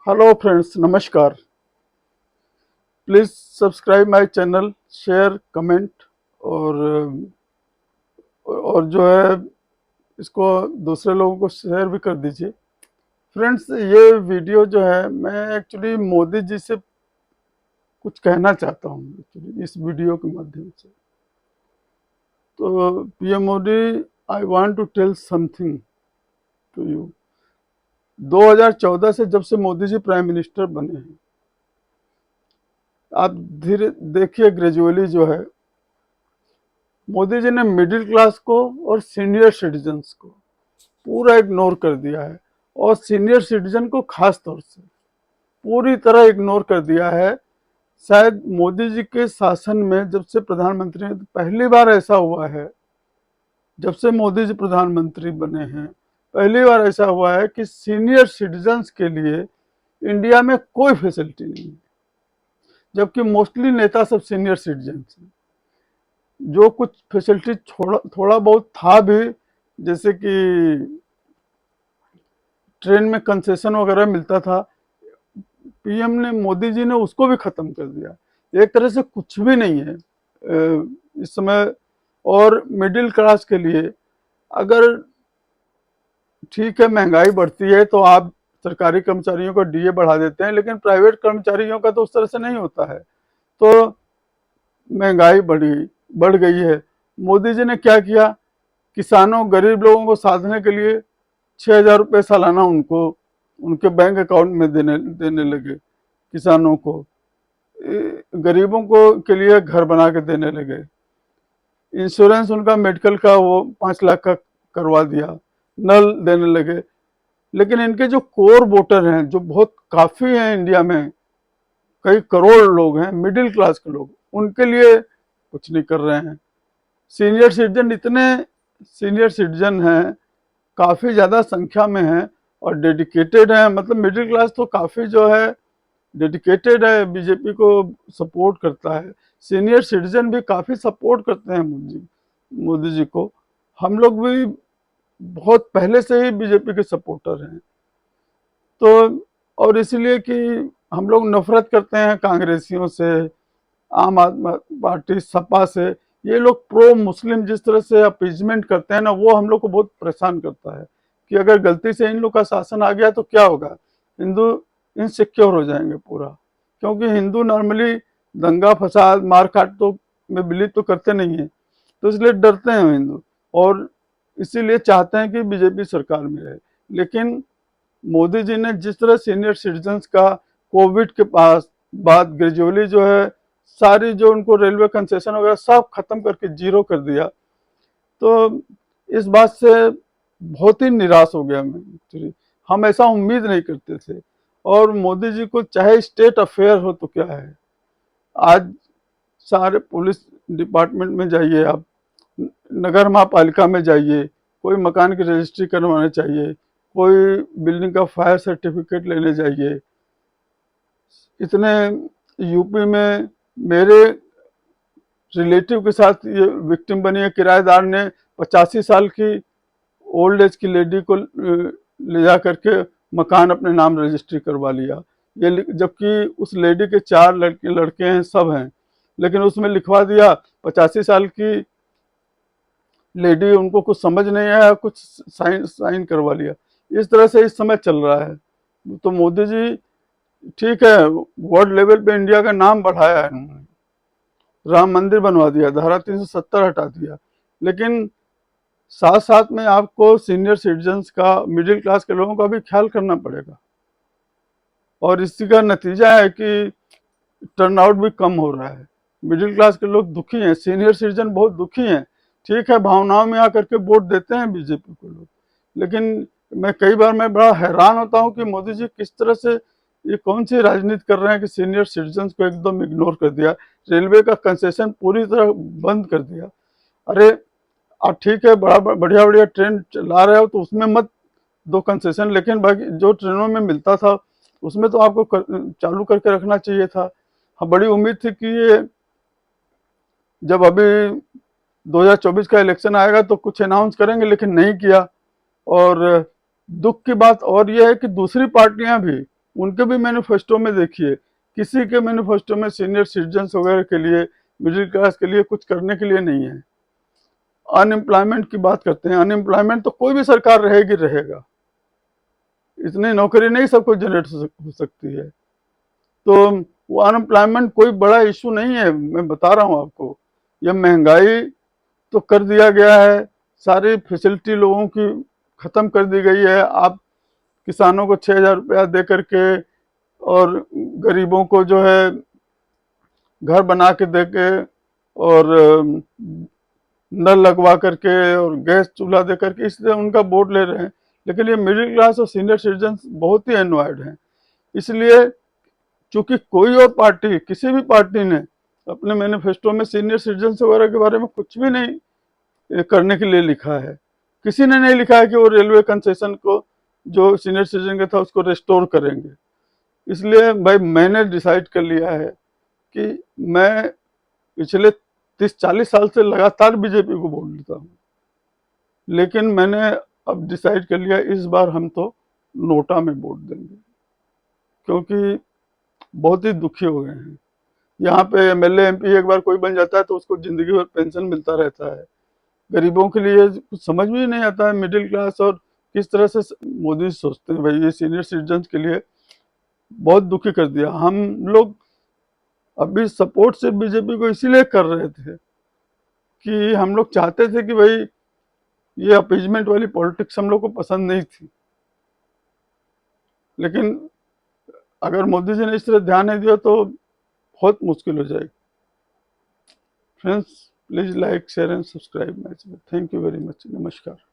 Hello friends, नमस्कार। Please subscribe my channel, share, comment और जो है इसको दूसरे लोगों को शेयर भी कर दीजिए। फ्रेंड्स, ये वीडियो जो है मैं एक्चुअली मोदी जी से कुछ कहना चाहता हूँ एक्चुअली इस वीडियो के माध्यम से। तो PM Modi, I want to tell something to you. 2014 से जब से मोदी जी प्राइम मिनिस्टर बने हैं, आप धीरे देखिए ग्रेजुअली जो है मोदी जी ने मिडिल क्लास को और सीनियर सिटीजन्स को पूरा इग्नोर कर दिया है, और सीनियर सिटीजन को खास तौर से पूरी तरह इग्नोर कर दिया है। शायद मोदी जी के शासन में जब से प्रधानमंत्री हैं, पहली बार ऐसा हुआ है, जब से मोदी जी प्रधानमंत्री बने हैं पहली बार ऐसा हुआ है कि सीनियर सिटीजन्स के लिए इंडिया में कोई फैसिलिटी नहीं है, जबकि मोस्टली नेता सब सीनियर सिटीजन्स हैं। जो कुछ फैसिलिटी थोड़ा बहुत था भी, जैसे कि ट्रेन में कंसेशन वगैरह मिलता था, पीएम ने, मोदी जी ने उसको भी खत्म कर दिया। एक तरह से कुछ भी नहीं है इस समय। और मिडिल क्लास के लिए, अगर ठीक है महंगाई बढ़ती है तो आप सरकारी कर्मचारियों को डीए बढ़ा देते हैं, लेकिन प्राइवेट कर्मचारियों का तो उस तरह से नहीं होता है। तो महंगाई बढ़ गई है। मोदी जी ने क्या किया, किसानों गरीब लोगों को साधने के लिए 6,000 रुपये सालाना उनको उनके बैंक अकाउंट में देने देने लगे। किसानों को, गरीबों को के लिए घर बना के देने लगे। इंश्योरेंस उनका मेडिकल का वो 5 लाख का करवा दिया, नल देने लगे। लेकिन इनके जो कोर वोटर हैं, जो बहुत काफ़ी हैं इंडिया में, कई करोड़ लोग हैं मिडिल क्लास के लोग, उनके लिए कुछ नहीं कर रहे हैं। सीनियर सिटीजन हैं, काफ़ी ज़्यादा संख्या में हैं और डेडिकेटेड हैं। मतलब मिडिल क्लास तो काफ़ी जो है डेडिकेटेड है, बीजेपी को सपोर्ट करता है। सीनियर सिटीजन भी काफ़ी सपोर्ट करते हैं मोदी जी को। हम लोग भी बहुत पहले से ही बीजेपी के सपोर्टर हैं। तो और इसलिए कि हम लोग नफरत करते हैं कांग्रेसियों से, आम आदमी पार्टी, सपा से। ये लोग प्रो मुस्लिम जिस तरह से अपीजमेंट करते हैं ना, वो हम लोग को बहुत परेशान करता है कि अगर गलती से इन लोग का शासन आ गया तो क्या होगा, हिंदू इनसिक्योर हो जाएंगे पूरा। क्योंकि हिंदू नॉर्मली दंगा फसाद मारकाट तो में बिलीव तो करते नहीं है, तो इसलिए डरते हैं हिंदू, और इसीलिए चाहते हैं कि बीजेपी सरकार में रहे। लेकिन मोदी जी ने जिस तरह सीनियर सिटीजन्स का कोविड के पास बाद ग्रेजुअली जो है सारी जो उनको रेलवे कंसेशन वगैरह सब खत्म करके जीरो कर दिया, तो इस बात से बहुत ही निराश हो गया मैं एक्चुअली। हम ऐसा उम्मीद नहीं करते थे। और मोदी जी को चाहे स्टेट अफेयर हो तो क्या है, आज सारे पुलिस डिपार्टमेंट में जाइए, आप नगर महापालिका में जाइए, कोई मकान की रजिस्ट्री करवाने चाहिए, कोई बिल्डिंग का फायर सर्टिफिकेट लेने जाइए। इतने यूपी में मेरे रिलेटिव के साथ ये विक्टिम बनी है, किराएदार ने 85 साल की ओल्ड एज की लेडी को ले जा करके मकान अपने नाम रजिस्ट्री करवा लिया। ये जबकि उस लेडी के 4 लड़के लड़के हैं, सब हैं, लेकिन उसमें लिखवा दिया 85 साल की लेडी, उनको कुछ समझ नहीं आया, कुछ साइन साइन करवा लिया। इस तरह से इस समय चल रहा है। तो मोदी जी ठीक है, वर्ल्ड लेवल पे इंडिया का नाम बढ़ाया है उन्होंने, राम मंदिर बनवा दिया, धारा 370 हटा दिया, लेकिन साथ साथ में आपको सीनियर सिटीजन्स का, मिडिल क्लास के लोगों का भी ख्याल करना पड़ेगा। और इसी का नतीजा है कि टर्नआउट भी कम हो रहा है। मिडिल क्लास के लोग दुखी हैं, सीनियर सिटीजन बहुत दुखी हैं। ठीक है, भावनाओं में आकर के वोट देते हैं बीजेपी को लोग, लेकिन मैं बड़ा हैरान होता हूं कि मोदी जी किस तरह से, ये कौन सी राजनीति कर रहे हैं कि सीनियर सिटीजन्स को एकदम इग्नोर कर दिया, रेलवे का कंसेशन पूरी तरह बंद कर दिया। अरे आप ठीक है, बड़ा बढ़िया बढ़िया ट्रेन चला रहे हो तो उसमें मत दो कंसेशन, लेकिन बाकी जो ट्रेनों में मिलता था उसमें तो आपको चालू करके रखना चाहिए था। हाँ, बड़ी उम्मीद थी कि ये जब अभी 2024 का इलेक्शन आएगा तो कुछ अनाउंस करेंगे, लेकिन नहीं किया। और दुख की बात और यह है कि दूसरी पार्टियां भी उनके भी मैनिफेस्टो में देखिए, किसी के मैनिफेस्टो में सीनियर सिटीजन्स वगैरह के लिए, मिडिल क्लास के लिए कुछ करने के लिए नहीं है। अनएम्प्लॉयमेंट की बात करते हैं, अनएम्प्लॉयमेंट तो कोई भी सरकार रहेगी रहेगा, इतनी नौकरी नहीं सबको जनरेट हो सकती है। तो वो अनएम्प्लॉयमेंट कोई बड़ा इशू नहीं है, मैं बता रहा हूँ आपको। यह महंगाई तो कर दिया गया है, सारी फैसिलिटी लोगों की खत्म कर दी गई है। आप किसानों को 6,000 रुपया दे करके और गरीबों को जो है घर बना के दे के और नल लगवा करके और गैस चूल्हा दे करके इसलिए उनका वोट ले रहे हैं। लेकिन ये मिडिल क्लास और सीनियर सिटीजन बहुत ही एनवायर्ड हैं। इसलिए चूंकि कोई और पार्टी, किसी भी पार्टी ने अपने मैनिफेस्टो में सीनियर सिटीजन वगैरह के बारे में कुछ भी नहीं करने के लिए लिखा है। किसी ने नहीं लिखा है कि वो रेलवे कंसेशन को जो सीनियर सिटीजन का था उसको रिस्टोर करेंगे। इसलिए भाई मैंने डिसाइड कर लिया है कि मैं पिछले 30-40 साल से लगातार बीजेपी को वोट देता हूँ, लेकिन मैंने अब डिसाइड कर लिया इस बार हम तो नोटा में वोट देंगे, क्योंकि बहुत ही दुखी हो गए हैं। यहाँ पे एमएलए एमपी एक बार कोई बन जाता है तो उसको जिंदगी भर पेंशन मिलता रहता है। गरीबों के लिए कुछ समझ में ही नहीं आता है, मिडिल क्लास, और किस तरह से मोदी सोचते हैं भाई ये सीनियर सिटीजन के लिए बहुत दुखी कर दिया। हम लोग अभी सपोर्ट सिर्फ बीजेपी को इसीलिए कर रहे थे कि हम लोग चाहते थे कि भाई ये अपीजमेंट वाली पॉलिटिक्स हम लोग को पसंद नहीं थी। लेकिन अगर मोदी जी ने इस तरह ध्यान नहीं दिया तो बहुत मुश्किल हो जाएगी। Friends, please like, share and subscribe my channel. Thank you very much. नमस्कार।